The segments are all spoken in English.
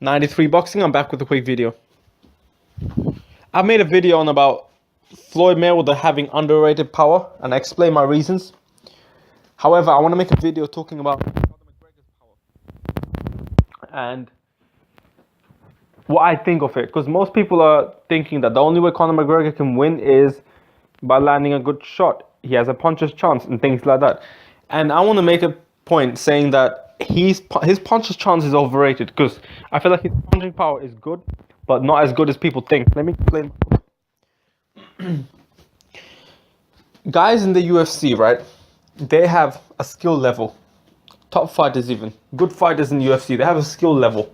93 Boxing. I'm back with a quick video. I made a video on about Floyd Mayweather having underrated power, and I explain my reasons. However, I want to make a video talking about Conor McGregor's power and what I think of it, because most people are thinking that the only way Conor McGregor can win is by landing a good shot. He has a puncher's chance and things like that. And I want to make a point saying that his puncher's chance is overrated, because I feel like his punching power is good, but not as good as people think. Let me explain. Guys in the UFC, right? They have a skill level. Top fighters, even good fighters in the UFC, they have a skill level.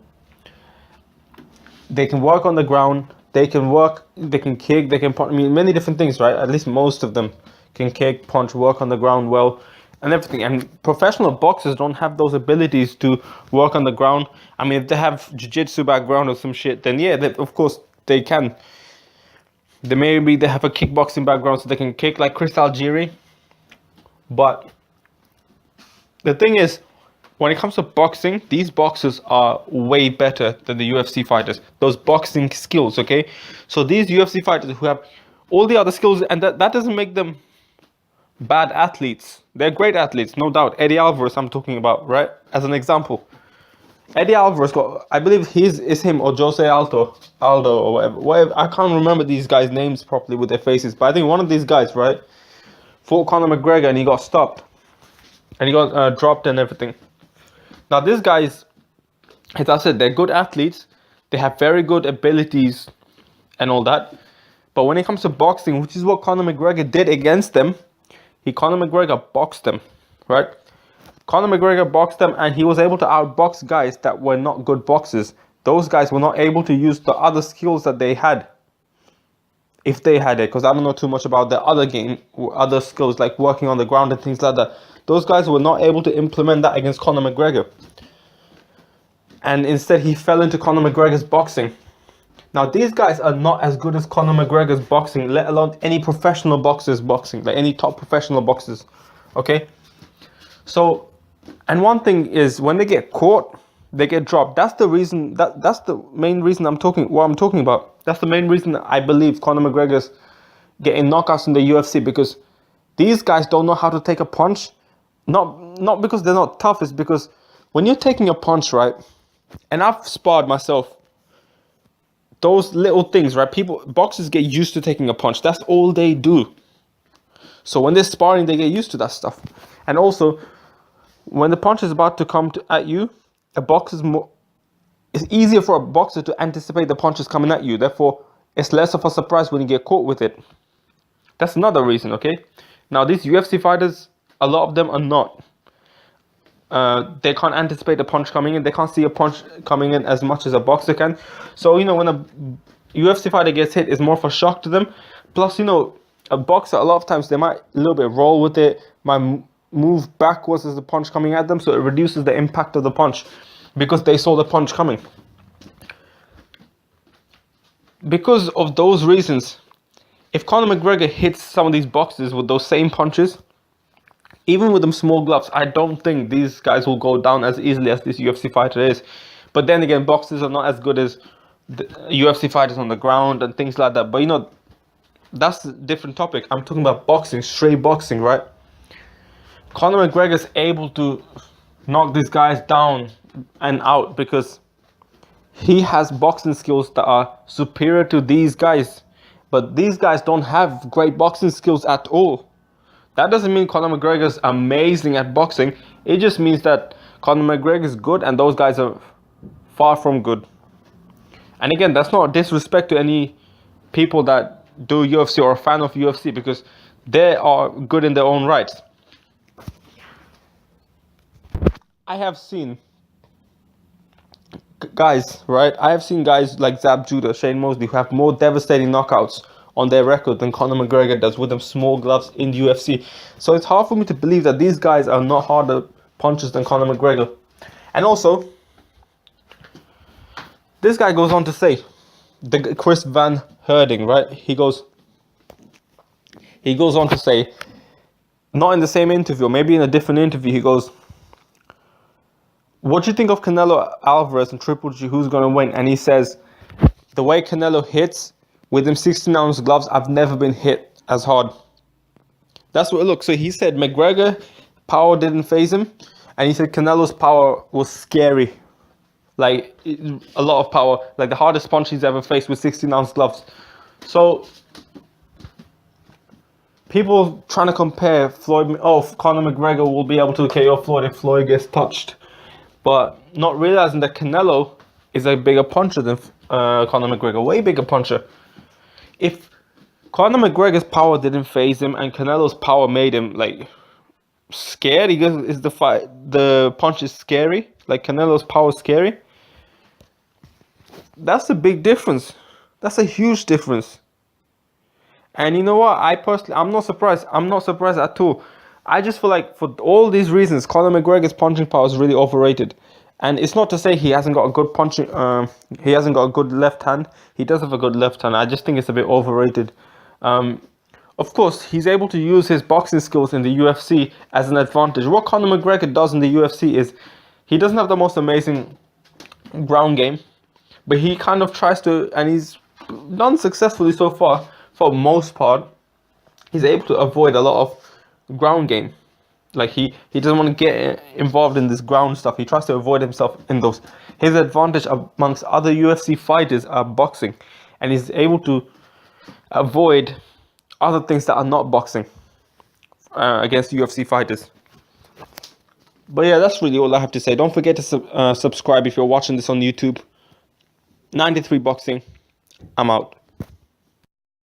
They can work on the ground. They can work. They can kick. They can punch. I mean, many different things, right? At least most of them can kick, punch, work on the ground well, and everything. And professional boxers don't have those abilities to work on the ground. I mean, if they have jiu-jitsu background or some shit, then yeah, of course they can. They have a kickboxing background, so they can kick like Chris Algieri. But the thing is, when it comes to boxing, these boxers are way better than the UFC fighters. Those boxing skills, okay? So these UFC fighters who have all the other skills, and that doesn't make them bad athletes. They're great athletes, no doubt. Eddie Alvarez, I'm talking about, right? As an example. Eddie Alvarez got, I believe is him or Jose Aldo or whatever. I can't remember these guys' names properly with their faces, but I think one of these guys, right, fought Conor McGregor and he got stopped. And he got dropped and everything. Now, these guys, as I said, they're good athletes. They have very good abilities and all that. But when it comes to boxing, which is what Conor McGregor did against them, Conor McGregor boxed them, right? Conor McGregor boxed them, and he was able to outbox guys that were not good boxers. Those guys were not able to use the other skills that they had, if they had it, because I don't know too much about the other skills like working on the ground and things like that. Those guys were not able to implement that against Conor McGregor. And instead, he fell into Conor McGregor's boxing. Now, these guys are not as good as Conor McGregor's boxing, let alone any professional boxers boxing, like any top professional boxers, okay? So, and one thing is, when they get caught, they get dropped. That's the reason, that's the main reason I'm talking about. That's the main reason I believe Conor McGregor's getting knockouts in the UFC, because these guys don't know how to take a punch. Not because they're not tough, it's because when you're taking a punch, right, and I've sparred myself, those little things, right, boxers get used to taking a punch. That's all they do. So when they're sparring, they get used to that stuff. And also, when the punch is about to come at you, it's easier for a boxer to anticipate the punches coming at you. Therefore, it's less of a surprise when you get caught with it. That's another reason, okay? Now, these UFC fighters, a lot of them are not. They can't anticipate the punch coming in. They can't see a punch coming in as much as a boxer can. So, when a UFC fighter gets hit, it's more of a shock to them. Plus, a boxer, a lot of times, they might a little bit roll with it, might move backwards as the punch coming at them, so it reduces the impact of the punch because they saw the punch coming. Because of those reasons, if Conor McGregor hits some of these boxers with those same punches, even with them small gloves, I don't think these guys will go down as easily as this UFC fighter is. But then again, boxers are not as good as the UFC fighters on the ground and things like that. But that's a different topic. I'm talking about boxing, straight boxing, right? Conor McGregor's able to knock these guys down and out because he has boxing skills that are superior to these guys. But these guys don't have great boxing skills at all. That doesn't mean Conor McGregor's amazing at boxing. It just means that Conor McGregor's good and those guys are far from good. And again, that's not disrespect to any people that do UFC or a fan of UFC, because they are good in their own rights. I have seen guys, right? I have seen guys like Zab Judah, Shane Mosley, who have more devastating knockouts on their record than Conor McGregor does with them small gloves in the UFC. So it's hard for me to believe that these guys are not harder punchers than Conor McGregor. And also, this guy goes on to say, the Chris Van Herding, right? He goes on to say, not in the same interview, maybe in a different interview, he goes, What do you think of Canelo Alvarez and Triple G? Who's gonna win? And he says, the way Canelo hits with them 16-ounce gloves, I've never been hit as hard. That's what it looks. So he said McGregor power didn't phase him, and he said Canelo's power was scary, like a lot of power, like the hardest punch he's ever faced with 16-ounce gloves. So people trying to compare Floyd. Oh, Conor McGregor will be able to KO Floyd if Floyd gets touched, but not realizing that Canelo is a bigger puncher than Conor McGregor, way bigger puncher. If Conor McGregor's power didn't phase him and Canelo's power made him like scared, he goes, is the punch is scary, like Canelo's power is scary. That's a big difference. That's a huge difference. And you know what? I'm not surprised. I'm not surprised at all. I just feel like for all these reasons, Conor McGregor's punching power is really overrated. And it's not to say he hasn't got a good punching. He hasn't got a good left hand. He does have a good left hand. I just think it's a bit overrated. Of course, he's able to use his boxing skills in the UFC as an advantage. What Conor McGregor does in the UFC is he doesn't have the most amazing ground game, but he kind of tries to, and he's done successfully so far. For most part, he's able to avoid a lot of ground game. Like he doesn't want to get involved in this ground stuff. He tries to avoid himself in those. His advantage amongst other UFC fighters are boxing, and he's able to avoid other things that are not boxing against UFC fighters. But yeah, that's really all I have to say. Don't forget to subscribe if you're watching this on YouTube. 93 Boxing. I'm out.